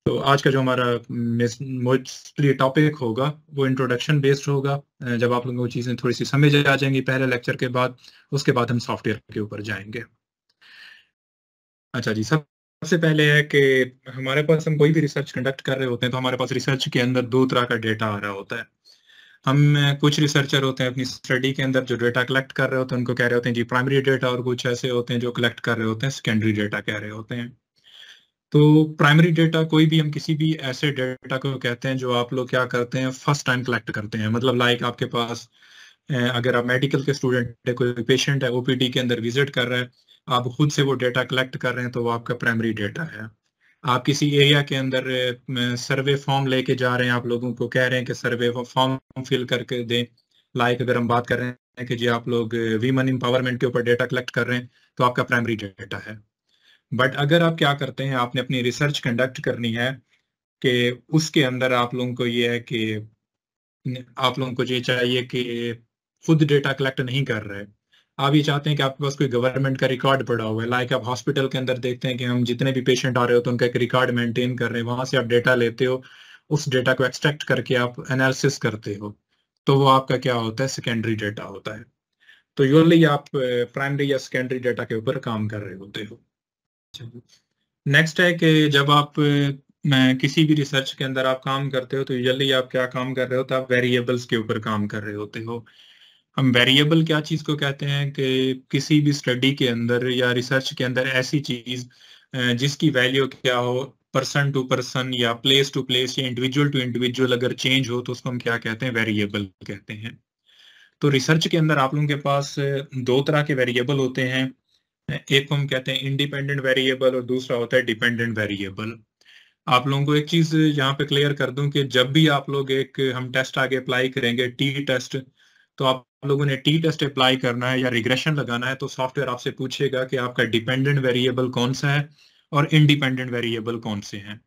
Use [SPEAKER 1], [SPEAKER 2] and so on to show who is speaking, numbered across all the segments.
[SPEAKER 1] तो आज का जो हमारा मोस्टली टॉपिक होगा वो इंट्रोडक्शन बेस्ड होगा। जब आप लोगों को चीज़ें थोड़ी सी समझ आ जाएंगी पहले लेक्चर के बाद, उसके बाद हम सॉफ्टवेयर के ऊपर जाएंगे। अच्छा जी, सबसे पहले है कि हमारे पास, हम कोई भी रिसर्च कंडक्ट कर रहे होते हैं तो हमारे पास रिसर्च के अंदर दो तरह का डेटा आ रहा होता है। हम कुछ रिसर्चर होते हैं अपनी स्टडी के अंदर जो डेटा कलेक्ट कर रहे होते हैं उनको कह रहे होते हैं जी प्राइमरी डेटा, और कुछ ऐसे होते हैं जो कलेक्ट कर रहे होते हैं सेकेंडरी डेटा कह रहे होते हैं। तो प्राइमरी डेटा कोई भी, हम किसी भी ऐसे डेटा को कहते हैं जो आप लोग क्या करते हैं फर्स्ट टाइम कलेक्ट करते हैं। मतलब लाइक आपके पास अगर आप मेडिकल के स्टूडेंट है, कोई पेशेंट है ओपीडी के अंदर विजिट कर रहा है, आप खुद से वो डेटा कलेक्ट कर रहे हैं तो वो आपका प्राइमरी डेटा है। आप किसी एरिया के अंदर सर्वे फॉर्म लेके जा रहे हैं, आप लोगों को कह रहे हैं कि सर्वे फॉर्म फिल करके दें। लाइक अगर हम बात कर रहे हैं कि जी आप लोग वीमेन एम्पावरमेंट के ऊपर डेटा कलेक्ट कर रहे हैं तो आपका प्राइमरी डेटा है। बट अगर आप क्या करते हैं, आपने अपनी रिसर्च कंडक्ट करनी है कि उसके अंदर आप लोगों को ये है कि आप लोगों को ये चाहिए कि खुद डेटा कलेक्ट नहीं कर रहे, आप ये चाहते हैं कि आपके पास कोई गवर्नमेंट का रिकॉर्ड पड़ा हुआ है। लाइक आप हॉस्पिटल के अंदर देखते हैं कि हम जितने भी पेशेंट आ रहे हो तो उनका एक रिकॉर्ड मेंटेन कर रहे हैं, वहां से आप डेटा लेते हो, उस डेटा को एक्सट्रैक्ट करके आप एनालिसिस करते हो, तो वो आपका क्या होता है, सेकेंडरी डेटा होता है। तो यूजली आप प्राइमरी या सेकेंडरी डेटा के ऊपर काम कर रहे होते हो। नेक्स्ट है कि जब आप मैं किसी भी रिसर्च के अंदर आप काम करते हो तो यूजली आप क्या काम कर रहे हो, तो आप वेरिएबल्स के ऊपर काम कर रहे होते हो। हम वेरिएबल क्या चीज को कहते हैं कि किसी भी स्टडी के अंदर या रिसर्च के अंदर ऐसी चीज जिसकी वैल्यू क्या हो, पर्सन टू पर्सन या प्लेस टू प्लेस या इंडिविजुअल टू इंडिविजुअल अगर चेंज हो तो उसको हम क्या कहते हैं, वेरिएबल कहते हैं। तो रिसर्च के अंदर आप लोगों के पास दो तरह के वेरिएबल होते हैं। एक को हम कहते हैं इंडिपेंडेंट वेरिएबल और दूसरा होता है डिपेंडेंट वेरिएबल। आप लोगों को एक चीज यहाँ पे क्लियर कर दूं कि जब भी आप लोग एक हम टेस्ट आगे अप्लाई करेंगे टी टेस्ट, तो आप लोगों ने टी टेस्ट अप्लाई करना है या रिग्रेशन लगाना है तो सॉफ्टवेयर आपसे पूछेगा कि आपका डिपेंडेंट वेरिएबल कौन सा है और इंडिपेंडेंट वेरिएबल कौन से हैं।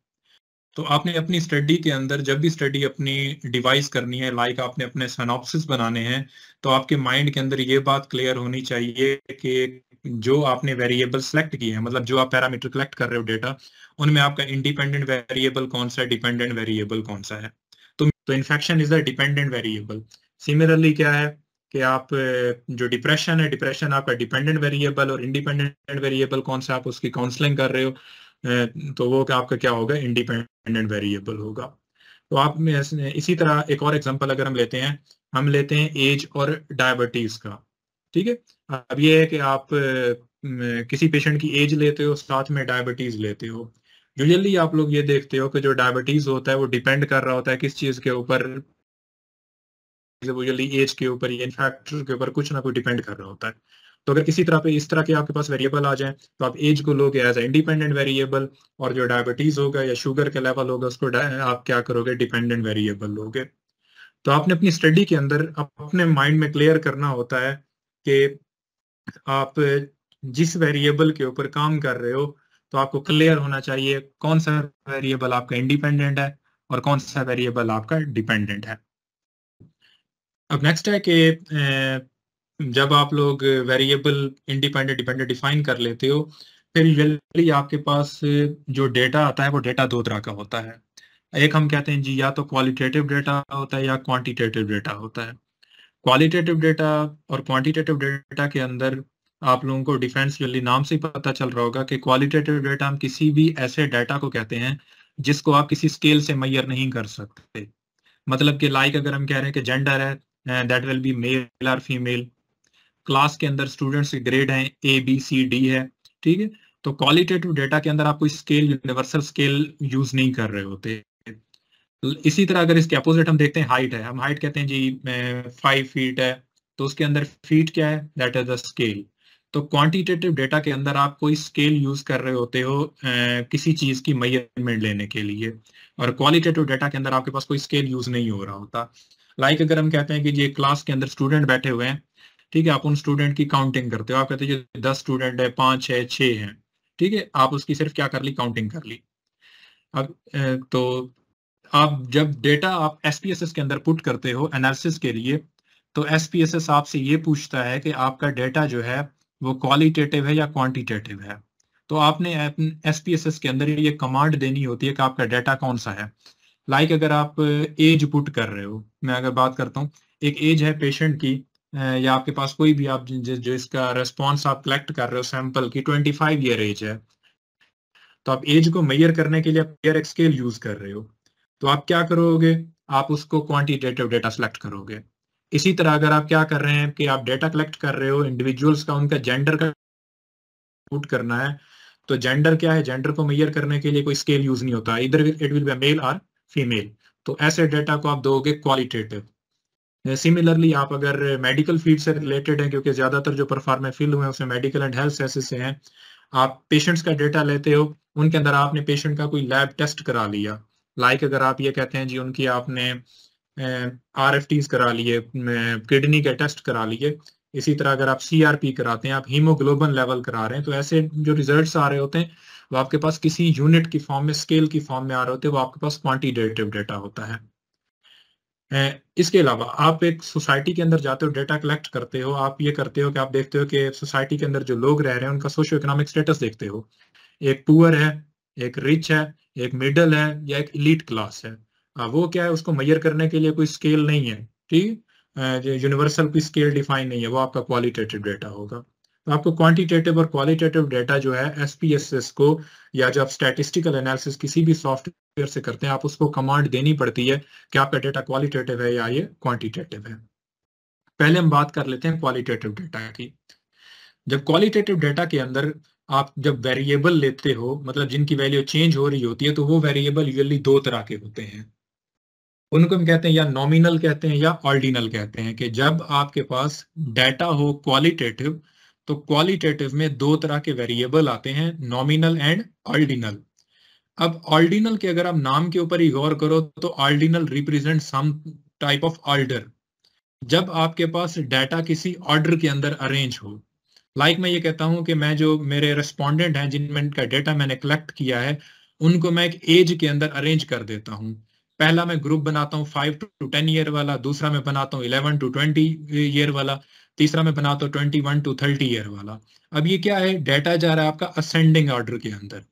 [SPEAKER 1] तो आपने अपनी स्टडी के अंदर जब भी स्टडी अपनी डिवाइस करनी है, लाइक आपने अपने सिनॉप्सिस बनाने हैं, तो आपके माइंड के अंदर ये बात क्लियर होनी चाहिए कि जो आपने वेरिएबल सेलेक्ट किए हैं, मतलब जो आप पैरामीटर कलेक्ट कर रहे हो डेटा, उनमें आपका इंडिपेंडेंट वेरिएबल कौन सा है, डिपेंडेंट वेरिएबल कौन सा है। तो infection is the dependent variable. Similarly क्या है कि आप जो डिप्रेशन है, डिप्रेशन आपका डिपेंडेंट वेरिएबल, और इंडिपेंडेंट वेरिएबल कौन सा, आप उसकी काउंसलिंग कर रहे हो, तो वो आपका क्या होगा, इंडिपेंडेंट वेरिएबल होगा। तो आप में इसी तरह एक और एग्जांपल अगर हम लेते हैं, हम लेते हैं एज और डायबिटीज का। ठीक है, अब ये है कि आप किसी पेशेंट की एज लेते हो, साथ में डायबिटीज लेते हो। यूजुअली आप लोग ये देखते हो कि जो डायबिटीज होता है वो डिपेंड कर रहा होता है किस चीज के ऊपर, यूजुअली एज के ऊपर या इन फैक्टर के ऊपर कुछ ना कुछ डिपेंड कर रहा होता है। तो अगर किसी तरह पे इस तरह के आपके पास वेरिएबल आ जाए तो आप एज को लोगे एज ए इंडिपेंडेंट वेरिएबल, और जो डायबिटीज होगा या शुगर के लेवल होगा उसको आप क्या करोगे, डिपेंडेंट वेरिएबल लोगे। तो आपने अपनी स्टडी के अंदर अपने माइंड में क्लियर करना होता है कि आप जिस वेरिएबल के ऊपर काम कर रहे हो तो आपको क्लियर होना चाहिए कौन सा वेरिएबल आपका इंडिपेंडेंट है और कौन सा वेरिएबल आपका डिपेंडेंट है। अब नेक्स्ट है कि जब आप लोग वेरिएबल इंडिपेंडेंट डिपेंडेंट डिफाइन कर लेते हो, फिर यूजुअली आपके पास जो डेटा आता है वो डेटा दो तरह का होता है। एक हम कहते हैं जी या तो क्वालिटेटिव डेटा होता है या क्वांटिटेटिव डेटा होता है। क्वालिटेटिव डेटा और क्वांटिटेटिव डेटा के अंदर आप लोगों को डिफरेंस यूजुअली नाम से ही पता चल रहा होगा कि क्वालिटेटिव डेटा हम किसी भी ऐसे डाटा को कहते हैं जिसको आप किसी स्केल से मेजर नहीं कर सकते। मतलब कि लाइक अगर हम कह रहे हैं कि जेंडर है, दैट विल बी मेल और फीमेल। क्लास के अंदर स्टूडेंट्स के ग्रेड हैं ए बी सी डी है। ठीक है, तो क्वालिटेटिव डेटा के अंदर आप कोई स्केल, यूनिवर्सल स्केल यूज नहीं कर रहे होते। इसी तरह अगर इसके अपोजिट हम देखते हैं, हाइट है, हम हाइट कहते हैं जी 5 फीट है, तो उसके अंदर फीट क्या है, दैट इज द स्केल। तो क्वांटिटेटिव डेटा के अंदर आप कोई स्केल यूज कर रहे होते हो किसी चीज की मेजरमेंट लेने के लिए, और क्वालिटेटिव डेटा के अंदर आपके पास कोई स्केल यूज नहीं हो रहा होता। लाइक अगर हम कहते हैं कि ये क्लास के अंदर स्टूडेंट बैठे हुए हैं, ठीक है, आप उन स्टूडेंट की काउंटिंग करते हो, आप कहते हैं 10 स्टूडेंट है, 5 है, 6 हैं। ठीक है, आप उसकी सिर्फ क्या कर ली, काउंटिंग कर ली। अब तो आप जब डेटा आप एसपीएसएस के अंदर पुट करते हो एनालिसिस के लिए, तो एसपीएसएस आपसे ये पूछता है कि आपका डेटा जो है वो क्वालिटेटिव है या क्वांटिटेटिव है। तो आपने SPSS के अंदर ये कमांड देनी होती है कि आपका डाटा कौन सा है। लाइक अगर आप एज पुट कर रहे हो, मैं अगर बात करता हूँ, एक एज है पेशेंट की, या आपके पास कोई भी आप जिसका रेस्पॉन्स आप कलेक्ट कर रहे हो सैंपल की 25 ईयर एज है, तो आप एज को मेजर करने के लिए आप पेयर स्केल यूज कर रहे हो, तो आप क्या करोगे, आप उसको क्वांटिटेटिव डेटा सेलेक्ट करोगे। इसी तरह अगर आप क्या कर रहे हैं कि आप डेटा कलेक्ट कर रहे हो इंडिविजुअल्स का, उनका जेंडर का पुट करना है, तो जेंडर क्या है, जेंडर को मेजर करने के लिए कोई स्केल यूज नहीं होता, इधर इट विल बी मेल और फीमेल। तो ऐसे डेटा को आप दोगे क्वालिटेटिव। सिमिलरली आप अगर मेडिकल फील्ड से रिलेटेड है, क्योंकि ज्यादातर जो परफॉर्म फील्ड हुए हैं उसमें मेडिकल एंड हेल्थ साइंसेज से हैं, आप पेशेंट्स का डेटा लेते हो, उनके अंदर आपने पेशेंट का कोई लैब टेस्ट करा लिया, लाइक अगर आप ये कहते हैं जी उनकी आपने RFTs करा लिए, किडनी के टेस्ट करा लिए, इसी तरह अगर आप CRP कराते हैं, आप हीमोग्लोबिन लेवल करा रहे हैं, तो ऐसे जो रिजल्ट्स आ रहे होते हैं वो आपके पास किसी यूनिट की फॉर्म में, स्केल की फॉर्म में आ रहे होते हैं, वो आपके पास क्वांटिटेटिव डेटा होता है। इसके अलावा आप एक सोसाइटी के अंदर जाते हो, डेटा कलेक्ट करते हो, आप ये करते हो कि आप देखते हो कि सोसाइटी के अंदर जो लोग रह रहे हैं उनका सोशियो इकोनॉमिक स्टेटस देखते हो, एक पुअर है, एक रिच है, एक मिडल है, या एक इलीट क्लास है। वो क्या है, उसको मेजर करने के लिए कोई स्केल नहीं है, ठीक, यूनिवर्सल कोई स्केल डिफाइन नहीं है, वो आपका क्वालिटेटिव डेटा होगा। तो आपको क्वांटिटेटिव और क्वालिटेटिव डेटा जो है SPSS को, या जो आप स्टैटिस्टिकल एनालिसिस किसी भी सॉफ्टवेयर से करते हैं, आप उसको कमांड देनी पड़ती है कि आपका डेटा क्वालिटेटिव है या ये क्वांटिटेटिव है। पहले हम बात कर लेते हैं क्वालिटेटिव डेटा की। जब क्वालिटेटिव डेटा के अंदर आप जब वेरिएबल लेते हो, मतलब जिनकी वैल्यू चेंज हो रही होती है, तो वो वेरिएबल यूजुअली दो तरह के होते हैं। उनको हम कहते हैं या नॉमिनल कहते हैं या ऑर्डिनल कहते हैं, कि जब आपके पास डाटा हो क्वालिटेटिव, तो क्वालिटेटिव में दो तरह के वेरिएबल आते हैं, नॉमिनल एंड ऑर्डिनल। अब ऑर्डिनल के अगर आप नाम के ऊपर ही गौर करो, तो ordinal represent some type of order. जब आपके पास डाटा किसी ऑर्डर के अंदर अरेंज हो, लाइक मैं ये कहता हूं कि मैं जो मेरे रेस्पोंडेंट हैं जिनमें का डेटा मैंने कलेक्ट किया है, उनको मैं एक एज के अंदर अरेंज कर देता हूं। पहला मैं ग्रुप बनाता हूं 5 to 10 ईयर वाला, दूसरा मैं बनाता हूं 11 to 20 ईयर वाला, तीसरा मैं बनाता हूं 21 to 30 ईयर वाला। अब ये क्या है, डाटा जा रहा है आपका असेंडिंग ऑर्डर के अंदर।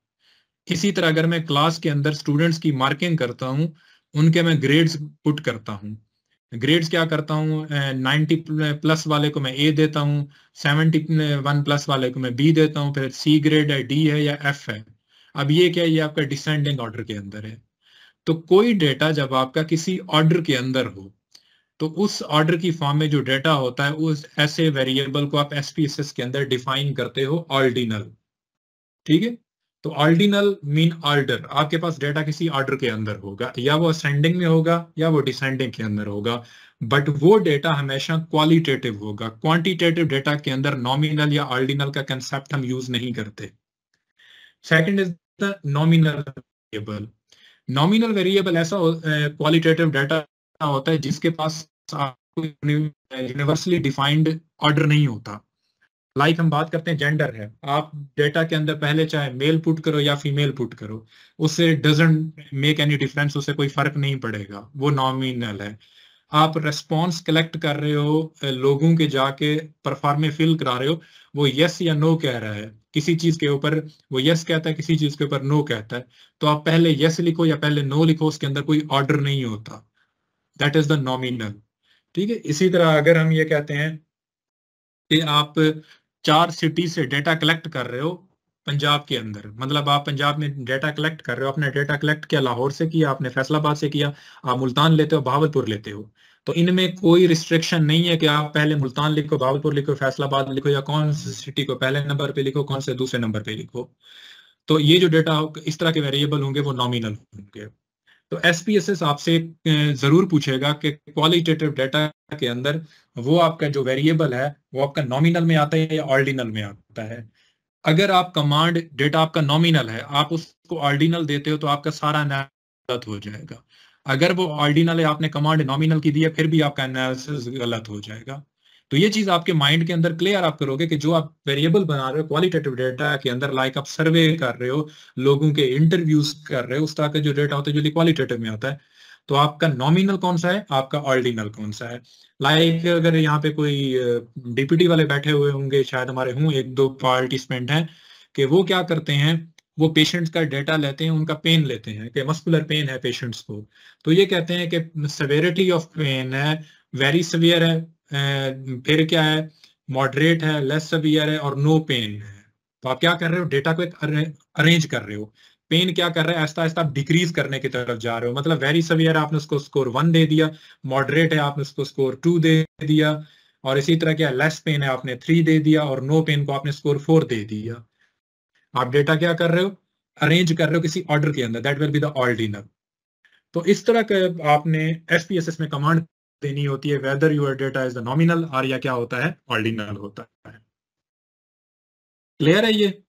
[SPEAKER 1] इसी तरह अगर मैं क्लास के अंदर स्टूडेंट्स की मार्किंग करता हूं, उनके मैं ग्रेड्स पुट करता हूं। ग्रेड्स क्या करता हूँ, 90 प्लस वाले को मैं A देता हूँ, 71 प्लस वाले को मैं B देता हूँ, फिर C ग्रेड है, D है या F है। अब ये क्या है, ये आपका डिसेंडिंग ऑर्डर के अंदर है। तो कोई डेटा जब आपका किसी ऑर्डर के अंदर हो, तो उस ऑर्डर की फॉर्म में जो डेटा होता है, उस ऐसे वेरिएबल को आप SPSS के अंदर डिफाइन करते हो ऑर्डिनल, ठीक है। तो ऑर्डिनल मीन ऑर्डर, आपके पास डेटा किसी ऑर्डर के अंदर होगा, या वो असेंडिंग में होगा या वो डिसेंडिंग के अंदर होगा, बट वो डेटा हमेशा क्वालिटेटिव होगा। क्वांटिटेटिव डेटा के अंदर नॉमिनल या ऑर्डिनल का कंसेप्ट हम यूज नहीं करते। Second is the nominal variable. Nominal variable ऐसा क्वालिटेटिव डाटा होता है जिसके पास यूनिवर्सली डिफाइंड ऑर्डर नहीं होता। लाइक हम बात करते हैं जेंडर है, आप डेटा के अंदर पहले चाहे मेल पुट करो या फीमेल पुट करो, उससे डजंट मेक एनी डिफरेंस, उससे कोई फर्क नहीं पड़ेगा, वो नॉमिनल है। आप रेस्पॉन्स कलेक्ट कर रहे हो, लोगों के जाके परफॉर्मे फिल करा रहे हो, वो यस या नो कह रहा है किसी चीज के ऊपर, वो यस कहता है किसी चीज के ऊपर नो कहता है, तो आप पहले यस लिखो या पहले नो लिखो, उसके अंदर कोई ऑर्डर नहीं होता, दैट इज द नॉमिनल, ठीक है। इसी तरह अगर हम ये कहते हैं कि आप 4 सिटी से डेटा कलेक्ट कर रहे हो पंजाब के अंदर, मतलब आप पंजाब में डेटा कलेक्ट कर रहे हो, आपने डेटा कलेक्ट किया लाहौर से किया, आपने फैसलाबाद से किया, आप मुल्तान लेते हो, बहावलपुर लेते हो, तो इनमें कोई रिस्ट्रिक्शन नहीं है कि आप पहले मुल्तान लिखो, बहावलपुर लिखो, फैसलाबाद लिखो, या कौन सी सिटी को पहले नंबर पे लिखो, कौन से दूसरे नंबर पे लिखो। तो ये जो डेटा इस तरह के वेरिएबल होंगे वो नॉमिनल होंगे। तो SPSS आपसे जरूर पूछेगा कि क्वालिटेटिव डेटा के अंदर वो आपका जो वेरिएबल है वो आपका नॉमिनल में आता है या ऑर्डिनल में आता है। अगर आप कमांड डेटा आपका नॉमिनल है, आप उसको ऑर्डिनल देते हो, तो आपका सारा एनालिसिस गलत हो जाएगा। अगर वो ऑर्डिनल है, आपने कमांड नॉमिनल की दी है, फिर भी आपका एनालिसिस गलत हो जाएगा। तो ये चीज आपके माइंड के अंदर क्लियर आप करोगे कि जो आप वेरिएबल बना रहे हो क्वालिटेटिव डेटा के अंदर, लाइक आप सर्वे कर रहे हो, लोगों के इंटरव्यूज कर रहे हो, उस तरह का जो डेटा होता है जो क्वालिटेटिव में आता है, तो आपका नॉमिनल कौन सा है, आपका ऑर्डिनल कौन सा है। लाइक अगर यहाँ पे कोई डीपीटी वाले बैठे हुए होंगे, शायद हमारे हों, एक दो पार्टिसिपेंट हैं, कि वो क्या करते हैं, वो पेशेंट्स का डेटा लेते हैं, उनका पेन लेते हैं कि मस्कुलर पेन है पेशेंट्स को, तो ये कहते हैं कि सेवेरिटी ऑफ पेन है, वेरी सीवियर है, फिर क्या है, मॉडरेट है, लेस सीवियर है, और नो पेन है। तो आप क्या कर रहे हो, डेटा को एक अरेंज कर रहे हो। पेन क्या कर रहा है, आहिस्ता आहिस्ता आप डिक्रीज करने की तरफ जा रहे हो, मतलब वेरी सीवियर आपने उसको स्कोर 1 दे दिया, मॉडरेट है आपने उसको स्कोर 2 दे दिया, और इसी तरह क्या लेस पेन है आपने 3 दे दिया, और नो पेन को आपने स्कोर 4 दे दिया। आप डेटा क्या कर रहे हो, अरेंज कर रहे हो किसी ऑर्डर के अंदर, that will be the ordinal. तो इस तरह का आपने एसपीएसएस में कमांड देनी होती है, whether your data is the nominal और या क्या होता है, ऑर्डिनल होता है। क्लियर है ये?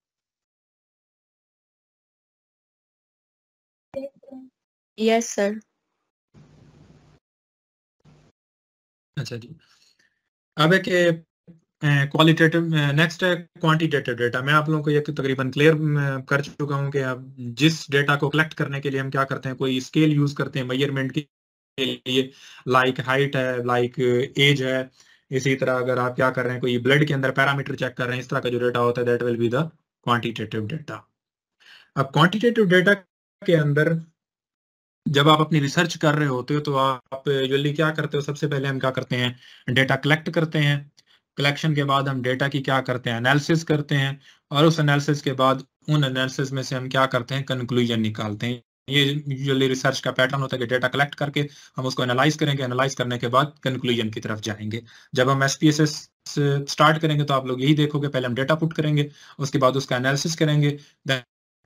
[SPEAKER 2] Yes sir.
[SPEAKER 1] अच्छा जी, अब है कि क्वालिटेटिव, नेक्स्ट है क्वांटिटेटिव डेटा। मैं आप लोगों को ये तकरीबन क्लियर कर चुका हूँ कि अब जिस डेटा को कलेक्ट करने के लिए हम क्या करते हैं, कोई स्केल यूज करते हैं मेजरमेंट के लिए, लाइक हाइट है, लाइक एज है। इसी तरह अगर आप क्या कर रहे हैं, कोई ब्लड के अंदर पैरामीटर चेक कर रहे हैं, इस तरह का जो डेटा होता है, that will be the quantitative data. अब क्वांटिटेटिव डेटा के अंदर जब आप अपनी रिसर्च कर रहे होते हो तो आप यूजली क्या करते हो, सबसे पहले हम क्या करते हैं, डेटा कलेक्ट करते हैं। कलेक्शन के बाद हम डेटा की क्या करते हैं, एनालिसिस करते हैं, और उस एनालिसिस के बाद उन एनालिसिस में से हम क्या करते हैं, कंक्लूजन निकालते हैं। ये यूजली रिसर्च का पैटर्न होता है कि डेटा कलेक्ट करके हम उसको एनालाइज करेंगे, एनालाइज करने के बाद कंक्लूजन की तरफ जाएंगे। जब हम एसपीएसएस स्टार्ट करेंगे तो आप लोग यही देखोगे, पहले हम डेटा पुट करेंगे, उसके बाद उसका एनालिसिस करेंगे,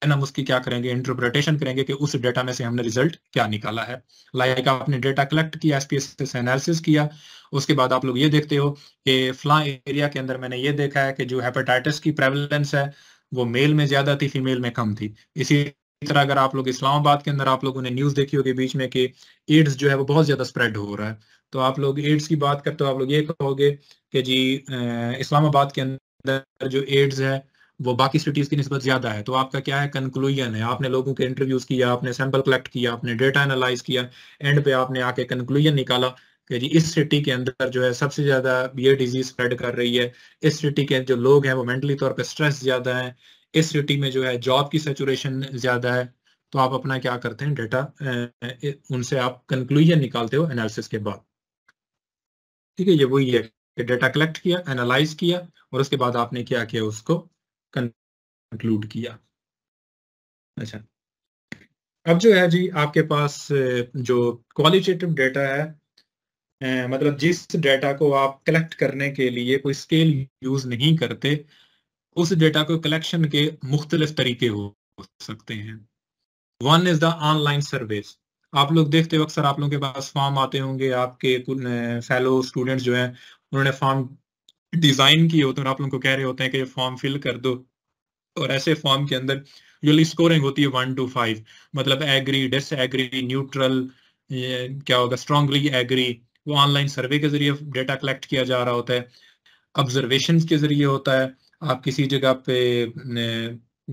[SPEAKER 1] हम उसकी क्या करेंगे, इंटरप्रिटेशन करेंगे कि उस डेटा में से हमने रिजल्ट क्या निकाला है। लाइक आपने डेटा कलेक्ट किया, एसपीएसएस से एनालिसिस किया, उसके बाद आप लोग ये देखते हो कि फला एरिया के अंदर मैंने ये देखा है कि जो हेपेटाइटिस की प्रेवलेंस है वो मेल में ज्यादा थी, फीमेल में कम थी। इसी तरह अगर आप लोग इस्लामाबाद के अंदर आप लोगों ने न्यूज देखी होगी बीच में कि एड्स जो है वो बहुत ज्यादा स्प्रेड हो रहा है, तो आप लोग एड्स की बात करते हो, आप लोग ये कहोगे कि जी इस्लामाबाद के अंदर जो एड्स है वो बाकी सिटीज की निस्बत ज्यादा है। तो आपका क्या है, कंक्लूजन है, आपने लोगों के इंटरव्यूज किया, आपने सैंपल कलेक्ट किया, आपने डेटा एनालाइज किया, एंड पे आपने आके कंक्लूजन निकाला कि जी इस सिटी के अंदर जो है सबसे ज्यादा ये डिजीज स्प्रेड कर रही है, इस सिटी के जो लोग हैं वो मेंटली तौर पे स्ट्रेस ज्यादा है, इस सिटी में जो है जॉब की सैचुरेशन ज्यादा है। तो आप अपना क्या करते हैं, डेटा उनसे आप कंक्लूजन निकालते हो एनालिसिस के बाद। ठीक है, ये वही है कि डेटा कलेक्ट किया, एनालाइज किया, और उसके बाद आपने क्या किया, उसको कंक्लूड किया। अच्छा, अब जो है जी आपके पास जो क्वालिटेटिव डेटा है, मतलब जिस डेटा को आप कलेक्ट करने के लिए कोई स्केल यूज नहीं करते, उस डेटा को कलेक्शन के मुख्तलिफ तरीके हो सकते हैं। One is the online surveys. आप लोग देखते हो अक्सर आप लोगों के पास फॉर्म आते होंगे, आपके फेलो स्टूडेंट्स जो हैं उन्होंने फॉर्म डिजाइन किए होते हैं और आप लोगों को कह रहे होते हैं कि ये फॉर्म फिल कर दो, और ऐसे फॉर्म के अंदर यूजली स्कोरिंग होती है 1 to 5, मतलब एग्री, डिसएग्री, न्यूट्रल, क्या होगा, स्ट्रांगली एग्री। वो ऑनलाइन सर्वे के जरिए डेटा कलेक्ट किया जा रहा होता है, ऑब्जर्वेशन के जरिए होता है। आप किसी जगह पे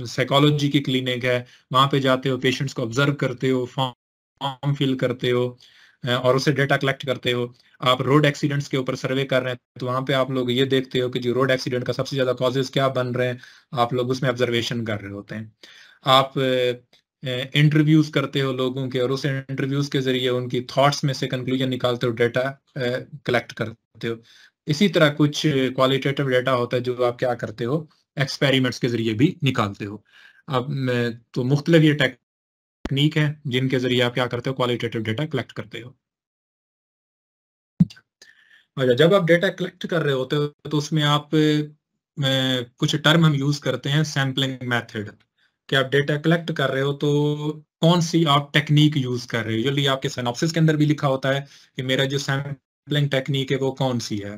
[SPEAKER 1] साइकोलॉजी की क्लिनिक है, वहां पे जाते हो, पेशेंट्स को ऑब्जर्व करते हो, फॉर्म फिल करते हो, और उसे डेटा कलेक्ट करते हो। आप रोड एक्सीडेंट्स के ऊपर सर्वे कर रहे हैं, तो वहां पे आप लोग ये देखते हो कि जो रोड एक्सीडेंट का सबसे ज्यादा कॉजेज क्या बन रहे हैं, आप लोग उसमें ऑब्जर्वेशन कर रहे होते हैं। आप इंटरव्यूज करते हो लोगों के, और उस इंटरव्यूज के जरिए उनकी थॉट्स में से कंक्लूजन निकालते हो, डेटा कलेक्ट करते हो। इसी तरह कुछ क्वालिटेटिव डेटा होता है जो आप क्या करते हो, एक्सपेरिमेंट्स के जरिए भी निकालते हो। अब तो मुख्तलिफ ये टेक्निक है जिनके जरिए आप क्या करते हो, क्वालिटेटिव डेटा कलेक्ट करते हो। अच्छा, जब आप डेटा कलेक्ट कर रहे होते हो तो उसमें आप कुछ टर्म हम यूज करते हैं, सैम्पलिंग मेथड। कि आप डेटा कलेक्ट कर रहे हो तो कौन सी आप टेक्निक यूज कर रहे हो, यूजली आपके सिनॉप्सिस के अंदर भी लिखा होता है कि मेरा जो सैम्पलिंग टेक्निक है वो कौन सी है।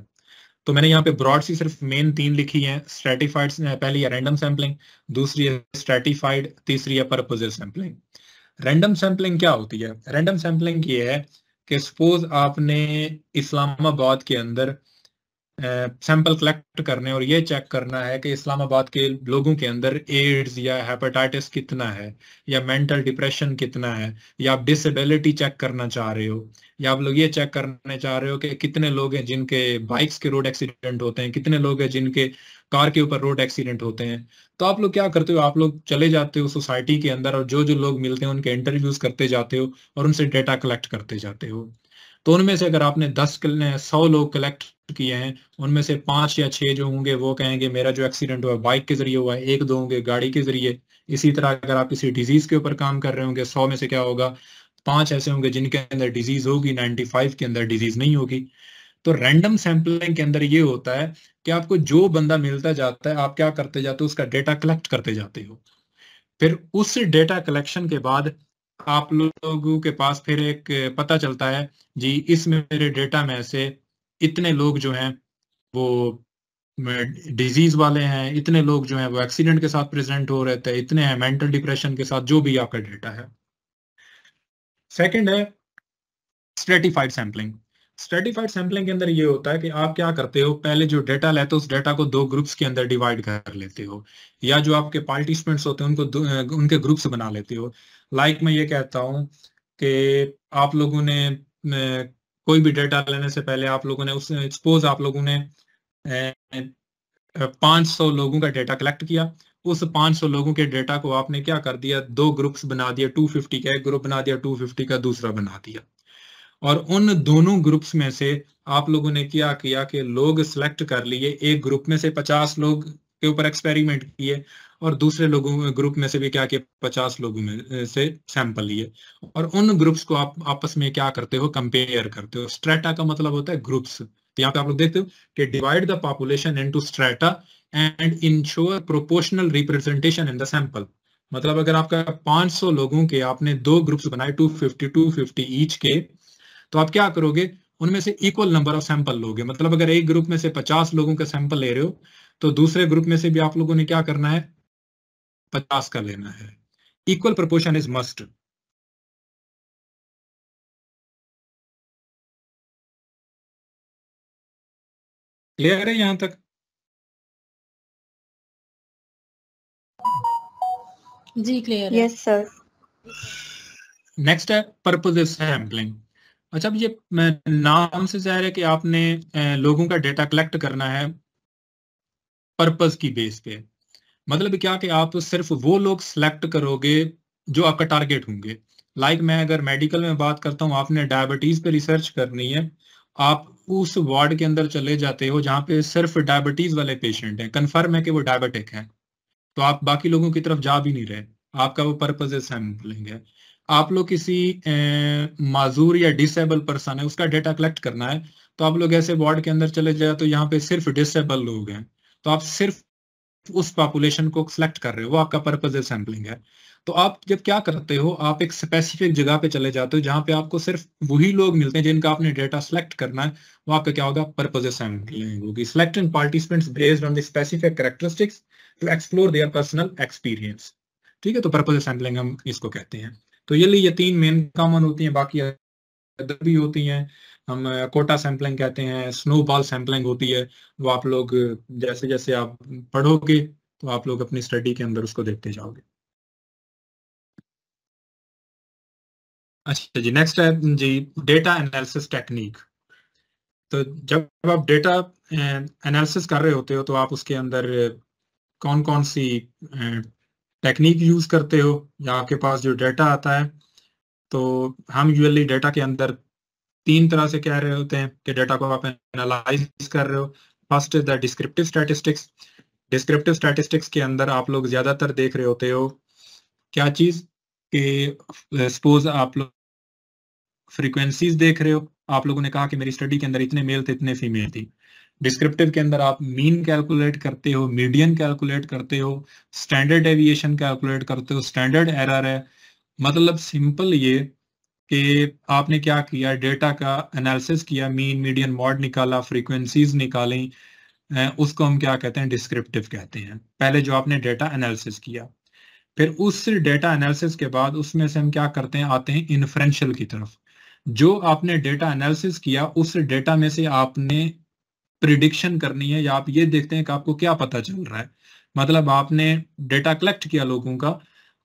[SPEAKER 1] तो मैंने यहाँ पे ब्रॉड सी सिर्फ मेन 3 लिखी हैं, स्ट्रेटिफाइड, पहली है रैंडम सैम्पलिंग, दूसरी है स्ट्रेटिफाइड, तीसरी है पर्पजेस सैम्पलिंग। रैंडम सैम्पलिंग क्या होती है, रैंडम सैम्पलिंग ये है कि सपोज आपने इस्लामाबाद के अंदर सैंपल कलेक्ट करने और ये चेक करना है कि इस्लामाबाद के लोगों के अंदर एड्स या हेपेटाइटिस कितना है, या मेंटल डिप्रेशन कितना है, या आप डिसेबिलिटी चेक करना चाह रहे हो, या आप लोग ये चेक करने चाह रहे हो कि कितने लोग हैं जिनके बाइक्स के रोड एक्सीडेंट होते हैं, कितने लोग हैं जिनके कार के ऊपर रोड एक्सीडेंट होते हैं। तो आप लोग क्या करते हो, आप लोग चले जाते हो सोसाइटी के अंदर और जो जो लोग मिलते हैं उनके इंटरव्यूज करते जाते हो और उनसे डेटा कलेक्ट करते जाते हो। तो उनमें से अगर आपने 100 लोग कलेक्ट किए हैं, उनमें से 5 या 6 जो होंगे वो कहेंगे मेरा जो एक्सीडेंट हुआ बाइक के जरिए हुआ है, 1-2 होंगे गाड़ी के जरिए। इसी तरह अगर आप किसी डिजीज के ऊपर काम कर रहे होंगे, 100 में से क्या होगा, 5 ऐसे होंगे जिनके अंदर डिजीज होगी, 95 के अंदर डिजीज नहीं होगी। तो रैंडम सैंपलिंग के अंदर ये होता है कि आपको जो बंदा मिलता जाता है आप क्या करते जाते हो, उसका डेटा कलेक्ट करते जाते हो। फिर उस डेटा कलेक्शन के बाद आप लोगों के पास फिर एक पता चलता है, जी इस मेरे डेटा में से इतने लोग जो हैं वो डिजीज वाले हैं, इतने लोग जो हैं वो एक्सीडेंट के साथ प्रेजेंट हो रहे थे, इतने हैं मेंटल डिप्रेशन के साथ, जो भी आपका डेटा है। सेकंड है स्ट्रेटिफाइड सैम्पलिंग। स्ट्रेटिफाइड सैम्पलिंग के अंदर ये होता है कि आप क्या करते हो, पहले जो डेटा लेते हो उस डेटा को 2 ग्रुप्स के अंदर डिवाइड कर लेते हो, या जो आपके पार्टिसिपेंट्स होते हैं उनको उनके ग्रुप्स बना लेते हो। लाइक मैं ये कहता हूँ कि आप लोगों ने कोई भी डेटा लेने से पहले आप लोगों ने उस सपोज आप लोगों ने 500 लोगों का डेटा कलेक्ट किया। उस 500 लोगों के डेटा को आपने क्या कर दिया, 2 ग्रुप्स बना दिया, 250 का एक ग्रुप बना दिया, 250 का दूसरा बना दिया। और उन दोनों ग्रुप्स में से आप लोगों ने क्या किया कि लोग सिलेक्ट कर लिए, एक ग्रुप में से 50 लोग के ऊपर एक्सपेरिमेंट किए और दूसरे लोगों ग्रुप में से भी क्या किया, 50 लोगों में से सैंपल लिए, और उन ग्रुप्स को आप आपस में क्या करते हो, कंपेयर करते हो। स्ट्रेटा का मतलब होता है ग्रुप्स। तो यहाँ पे आप लोग देखते हो कि divide the population into strata and ensure proportional representation in the sample. मतलब अगर आपका 500 लोगों के आपने 2 ग्रुप्स बनाए, 250 ईच के, तो आप क्या करोगे, उनमें से इक्वल नंबर ऑफ सैंपल लोगे। मतलब अगर एक ग्रुप में से 50 लोगों का सैंपल ले रहे हो तो दूसरे ग्रुप में से भी आप लोगों ने क्या करना है, 50 का लेना है। Equal proportion is must. Clear है यहां तक?
[SPEAKER 3] जी क्लियर है।
[SPEAKER 2] Yes sir.
[SPEAKER 1] नेक्स्ट है पर्पस सैम्पलिंग। अच्छा, अब ये मैं नाम से जाहिर है कि आपने लोगों का डेटा कलेक्ट करना है पर्पस की बेस पे। मतलब क्या कि आप सिर्फ वो लोग सिलेक्ट करोगे जो आपका टारगेट होंगे। लाइक मैं अगर मेडिकल में बात करता हूँ, आपने डायबिटीज पे रिसर्च करनी है, आप उस वार्ड के अंदर चले जाते हो जहाँ पे सिर्फ डायबिटीज वाले पेशेंट हैं, कंफर्म है कि वो डायबिटिक हैं, तो आप बाकी लोगों की तरफ जा भी नहीं रहे, आपका वो पर्पज सैम्पलिंग है। आप लोग किसी माजूर या डिसेबल पर्सन है उसका डेटा कलेक्ट करना है, तो आप लोग ऐसे वार्ड के अंदर चले जाए तो यहाँ पे सिर्फ डिसेबल लोग हैं, तो आप सिर्फ उस पॉपुलेशन को सिलेक्ट कर रहे हो, वो आपका पर्पज सैम्पलिंग है। तो आप जब क्या करते हो, आप एक स्पेसिफिक जगह पे चले जाते हो जहां पे आपको सिर्फ वही लोग मिलते हैं जिनका आपने डेटा सेलेक्ट करना है, वो आपका क्या होगा, पर्पज सैम्पलिंग होगी। Selecting participants based on the specific characteristics to explore their personal experience. ठीक है, तो पर्पज सैम्पलिंग हम इसको कहते हैं। तो ये 3 मेन कॉमन होती हैं, बाकी अदर भी होती हैं। हम कोटा सैम्पलिंग कहते हैं, स्नोबॉल सैम्पलिंग होती है। वो आप लोग जैसे जैसे आप पढ़ोगे तो आप लोग अपनी स्टडी के अंदर उसको देखते जाओगे। अच्छा जी, नेक्स्ट है जी डेटा एनालिसिस टेक्निक। तो जब आप डेटा एनालिसिस कर रहे होते हो तो आप उसके अंदर कौन कौन सी टेक्निक यूज करते हो, या आपके पास जो डेटा आता है। तो हम यूजुअली डेटा के अंदर 3 तरह से कह रहे होते हैं कि डेटा को आप एनालाइज कर रहे हो। First is the descriptive statistics. Descriptive statistics के अंदर आप लोग ज्यादातर देख रहे होते हो क्या चीज, कि सपोज आप लोग फ्रीक्वेंसीज देख रहे हो, आप लोगों ने कहा कि मेरी स्टडी के अंदर इतने मेल थे इतने फीमेल थी। डिस्क्रिप्टिव के अंदर आप मीन कैलकुलेट करते हो, मीडियन कैलकुलेट करते हो, स्टैंडर्ड डेविएशन कैलकुलेट करते हो, स्टैंडर्ड एरर है। मतलब सिंपल ये कि आपने क्या किया, डेटा का एनालिसिस किया, मीन मीडियन मॉड निकाला, फ्रीक्वेंसीज निकाली, उसको हम क्या कहते हैं, डिस्क्रिप्टिव कहते हैं। पहले जो आपने डेटा एनालिसिस किया, फिर उस डेटा एनालिसिस के बाद उसमें से हम क्या करते हैं, आते हैं इन्फ्रेंशियल की तरफ। जो आपने डेटा एनालिसिस किया उस डेटा में से आपने प्रिडिक्शन करनी है या आप ये देखते हैं कि आपको क्या पता चल रहा है। मतलब आपने डेटा कलेक्ट किया लोगों का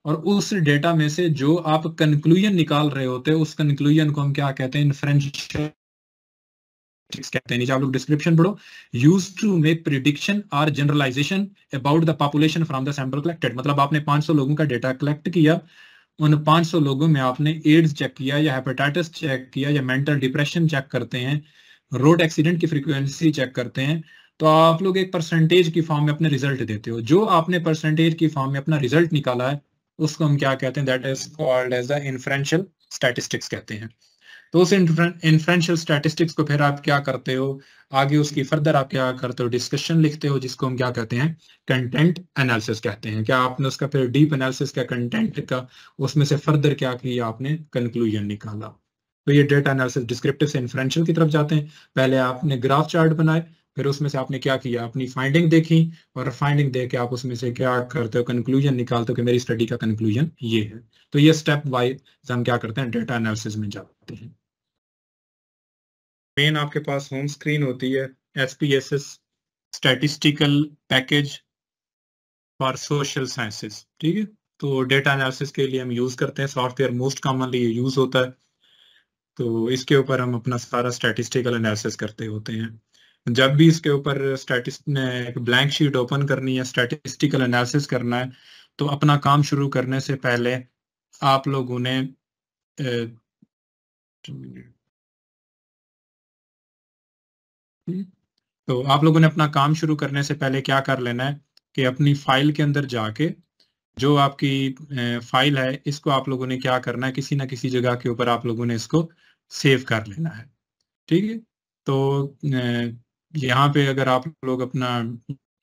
[SPEAKER 1] और उस डेटा में से जो आप कंक्लूजन निकाल रहे होते हैं उस कंक्लूजन को हम क्या कहते हैं, इन्फ्रेंशियल कहते हैं। नीचे आप लोग डिस्क्रिप्शन पढ़ो, यूज टू मेक प्रिडिक्शन और generalization about the population from the sample collected. मतलब आपने 500 लोगों का डेटा कलेक्ट किया, उन 500 लोगों में आपने एड्स चेक किया या हेपेटाइटिस चेक किया या मेंटल डिप्रेशन चेक करते हैं, रोड एक्सीडेंट की फ्रीक्वेंसी चेक करते हैं, तो आप लोग एक परसेंटेज की फॉर्म में अपने रिजल्ट देते हो। जो आपने परसेंटेज की फॉर्म में अपना रिजल्ट निकाला है उसको हम क्या कहते हैं, that is called as the inferential statistics कहते हैं। तो उस इन्फ्रेंशियल स्टैटिस्टिक्स को फिर आप क्या करते हो, आगे उसकी फर्दर आप क्या करते हो, डिस्कशन लिखते हो, जिसको हम क्या कहते हैं, कंटेंट एनालिसिस कहते हैं। क्या आपने उसका फिर डीप एनालिसिस का कंटेंट का, उसमें से फर्दर क्या किया आपने, कंक्लूजन निकाला। तो ये डेटा एनालिसिस डिस्क्रिप्टिव से इन्फ्रेंशियल की तरफ जाते हैं। पहले आपने ग्राफ चार्ट बनाए, फिर उसमें से आपने क्या किया, अपनी फाइंडिंग देखी, और फाइंडिंग देख के आप उसमें से क्या करते हो, कंक्लूजन निकालते हो कि मेरी स्टडी का कंक्लूजन ये है। तो ये स्टेप वाइज हम क्या करते हैं, डेटा एनालिसिस में जाते हैं। मेन आपके पास होम स्क्रीन होती है, SPSS statistical package for social sciences, ठीक है। तो डेटा एनालिसिस के लिए हम यूज करते हैं सॉफ्टवेयर, मोस्ट कॉमनली ये यूज होता है। तो इसके ऊपर हम अपना सारा स्टैटिस्टिकल एनालिसिस करते होते हैं। जब भी इसके ऊपर एक ब्लैंक शीट ओपन करनी है, स्टैटिस्टिकल एनालिसिस करना है, तो अपना काम शुरू करने से पहले आप लोगों ने तो आप लोगों ने अपना काम शुरू करने से पहले क्या कर लेना है कि अपनी फाइल के अंदर जाके जो आपकी फाइल है इसको आप लोगों ने क्या करना है, किसी ना किसी जगह के ऊपर आप लोगों ने इसको सेव कर लेना है, ठीक है। तो यहाँ पे अगर आप लोग अपना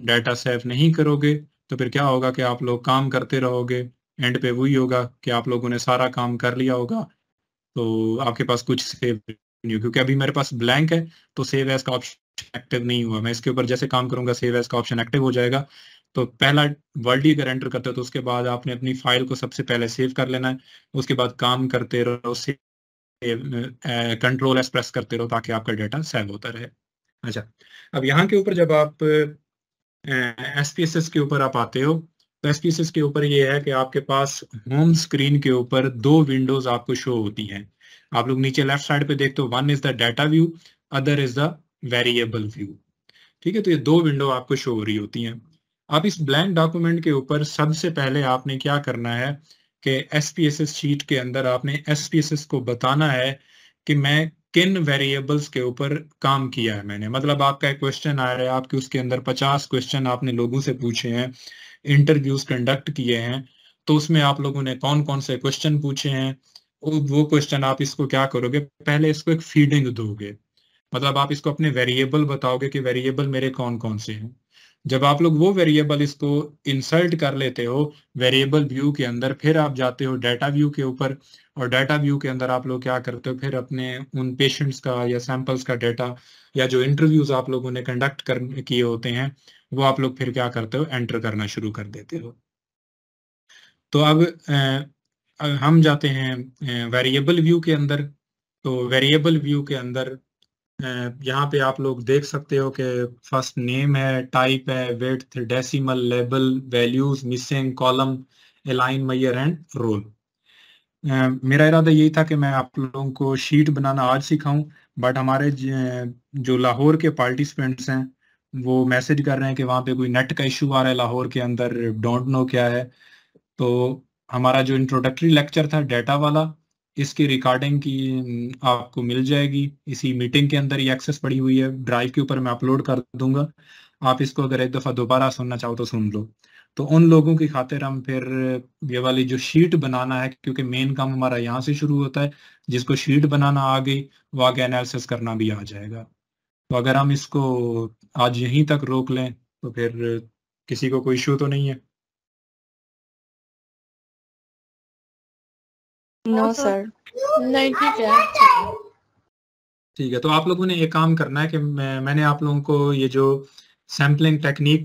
[SPEAKER 1] डाटा सेव नहीं करोगे तो फिर क्या होगा कि आप लोग काम करते रहोगे, एंड पे वही होगा कि आप लोगों ने सारा काम कर लिया होगा तो आपके पास कुछ सेव नहीं हो। क्योंकि अभी मेरे पास ब्लैंक है तो सेव एज का ऑप्शन एक्टिव नहीं हुआ। मैं इसके ऊपर जैसे काम करूंगा सेव एज का ऑप्शन एक्टिव हो जाएगा। तो पहला वर्ड ही अगर एंटर करते हो तो उसके बाद आपने अपनी फाइल को सबसे पहले सेव कर लेना है, उसके बाद काम करते रहो, कंट्रोल एस प्रेस करते रहो ताकि आपका डेटा सेव होता रहे। अच्छा, अब यहाँ के ऊपर जब आप SPSS के ऊपर आप आते हो तो SPSS के ऊपर ये है कि आपके पास होम स्क्रीन के ऊपर दो विंडोज आपको शो होती हैं। आप लोग नीचे लेफ्ट साइड पे देखते हो, one is the data view, other is the variable view, ठीक है। तो ये दो विंडो आपको शो हो रही होती हैं। आप इस ब्लैंक डॉक्यूमेंट के ऊपर सबसे पहले आपने क्या करना है कि SPSS शीट के अंदर आपने SPSS को बताना है कि मैं किन वेरिएबल्स के ऊपर काम किया है मैंने। मतलब आपका एक क्वेश्चन आ रहा है, आपके उसके अंदर 50 क्वेश्चन आपने लोगों से पूछे हैं, इंटरव्यूज कंडक्ट किए हैं, तो उसमें आप लोगों ने कौन कौन से क्वेश्चन पूछे हैं, वो क्वेश्चन आप इसको क्या करोगे, पहले इसको एक फीडिंग दोगे। मतलब आप इसको अपने वेरिएबल बताओगे कि वेरिएबल मेरे कौन कौन से हैं। जब आप लोग वो वेरिएबल इसको इंसर्ट कर लेते हो वेरिएबल व्यू के अंदर, फिर आप जाते हो डाटा व्यू के ऊपर, और डाटा व्यू के अंदर आप लोग क्या करते हो, फिर अपने उन पेशेंट्स का या सैंपल्स का डाटा या जो इंटरव्यूज आप लोगों ने कंडक्ट कर किए होते हैं वो आप लोग फिर क्या करते हो, एंटर करना शुरू कर देते हो। तो अब हम जाते हैं वेरिएबल व्यू के अंदर। तो वेरिएबल व्यू के अंदर यहाँ पे आप लोग देख सकते हो कि फर्स्ट नेम है, टाइप है, width, decimal, label, values, missing, column, align, measure and role. मेरा इरादा यही था कि मैं आप लोगों को शीट बनाना आज सिखाऊं, बट हमारे जो लाहौर के पार्टिसिपेंट्स हैं वो मैसेज कर रहे हैं कि वहाँ पे कोई नेट का इशू आ रहा है लाहौर के अंदर, डोंट नो क्या है। तो हमारा जो इंट्रोडक्टरी लेक्चर था डाटा वाला, इसकी रिकॉर्डिंग की आपको मिल जाएगी इसी मीटिंग के अंदर, ये एक्सेस पड़ी हुई है ड्राइव के ऊपर, मैं अपलोड कर दूंगा। आप इसको अगर एक दफ़ा दोबारा सुनना चाहो तो सुन लो। तो उन लोगों की खातिर हम फिर ये वाली जो शीट बनाना है, क्योंकि मेन काम हमारा यहाँ से शुरू होता है, जिसको शीट बनाना आ गई वो आगे एनालिसिस करना भी आ जाएगा। तो अगर हम इसको आज यहीं तक रोक लें तो फिर किसी को कोई इशू तो नहीं है?
[SPEAKER 2] No sir.
[SPEAKER 3] नहीं, ठीक है।
[SPEAKER 1] ठीक है, तो आप लोगों ने एक काम करना है कि मैंने आप लोगों को ये जो सैम्पलिंग टेक्निक